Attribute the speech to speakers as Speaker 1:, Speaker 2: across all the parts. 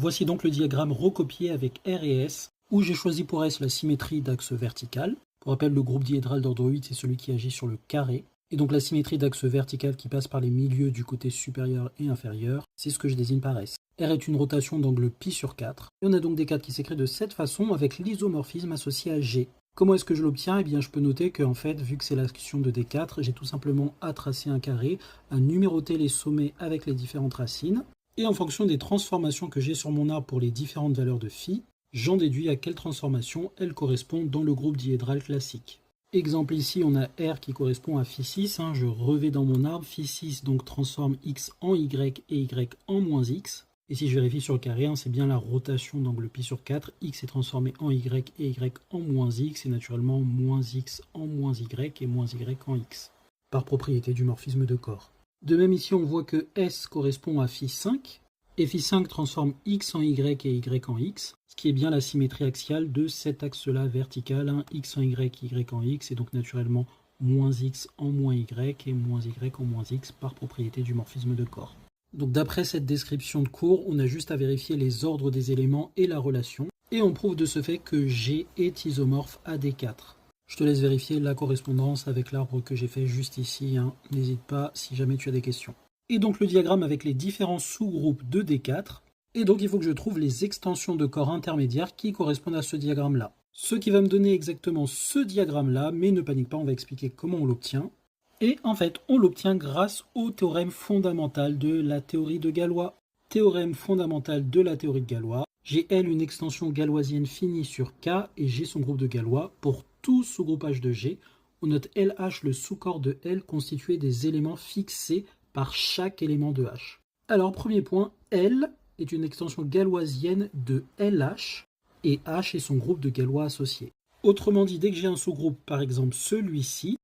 Speaker 1: Voici donc le diagramme recopié avec R et S, où j'ai choisi pour S la symétrie d'axe vertical. Pour rappel, le groupe diédral d'ordre 8, c'est celui qui agit sur le carré. Et donc la symétrie d'axe vertical qui passe par les milieux du côté supérieur et inférieur, c'est ce que je désigne par S. R est une rotation d'angle π sur 4. Et on a donc des cadres qui s'écrivent de cette façon avec l'isomorphisme associé à G. Comment est-ce que je l'obtiens? Eh bien, je peux noter qu'en fait, vu que c'est l'action de D4, j'ai tout simplement à tracer un carré, à numéroter les sommets avec les différentes racines. Et en fonction des transformations que j'ai sur mon arbre pour les différentes valeurs de phi, j'en déduis à quelle transformation elles correspondent dans le groupe diédral classique. Exemple ici, on a R qui correspond à φ6, je revais dans mon arbre, φ6 donc transforme x en y et y en moins x. Et si je vérifie sur le carré, c'est bien la rotation d'angle π sur 4, x est transformé en y et y en moins x, et naturellement moins x en moins y et moins y en x, par propriété du morphisme de Core. De même ici, on voit que S correspond à φ5, et φ5 transforme x en y et y en x, ce qui est bien la symétrie axiale de cet axe-là vertical, x en y en x, et donc naturellement moins x en moins y et moins y en moins x par propriété du morphisme de Core. Donc d'après cette description de cours, on a juste à vérifier les ordres des éléments et la relation, et on prouve de ce fait que G est isomorphe à D4. Je te laisse vérifier la correspondance avec l'arbre que j'ai fait juste ici, n'hésite pas si jamais tu as des questions. Et donc le diagramme avec les différents sous-groupes de D4, et donc il faut que je trouve les extensions de corps intermédiaires qui correspondent à ce diagramme-là. Ce qui va me donner exactement ce diagramme-là, mais ne panique pas, on va expliquer comment on l'obtient. Et en fait, on l'obtient grâce au théorème fondamental de la théorie de Galois. Théorème fondamental de la théorie de Galois. J'ai L une extension galoisienne finie sur K et G son groupe de Galois. Pour tout sous-groupage de G, on note LH le sous-corps de L constitué des éléments fixés par chaque élément de H. Alors, premier point, L est une extension galoisienne de LH et H est son groupe de Galois associé. Autrement dit, dès que j'ai un sous-groupe, par exemple celui-ci,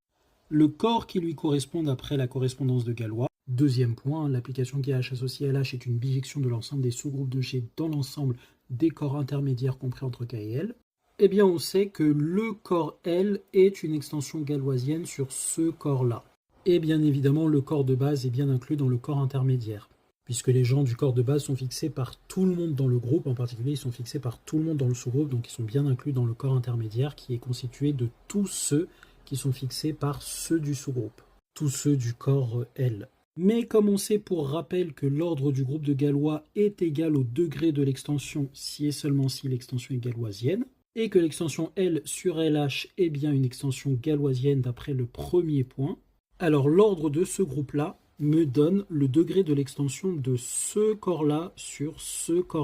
Speaker 1: le corps qui lui correspond d'après la correspondance de Galois. Deuxième point, l'application GH associée à LH est une bijection de l'ensemble des sous-groupes de G dans l'ensemble des corps intermédiaires compris entre K et L. Eh bien, on sait que le corps L est une extension galoisienne sur ce corps-là. Et bien évidemment, le corps de base est bien inclus dans le corps intermédiaire, puisque les gens du corps de base sont fixés par tout le monde dans le groupe, en particulier ils sont fixés par tout le monde dans le sous-groupe, donc ils sont bien inclus dans le corps intermédiaire qui est constitué de tous ceux qui sont fixés par ceux du sous-groupe, tous ceux du corps L. Mais comme on sait pour rappel que l'ordre du groupe de Galois est égal au degré de l'extension si et seulement si l'extension est galoisienne, et que l'extension L sur LH est bien une extension galoisienne d'après le premier point, alors l'ordre de ce groupe-là me donne le degré de l'extension de ce corps-là sur ce corps.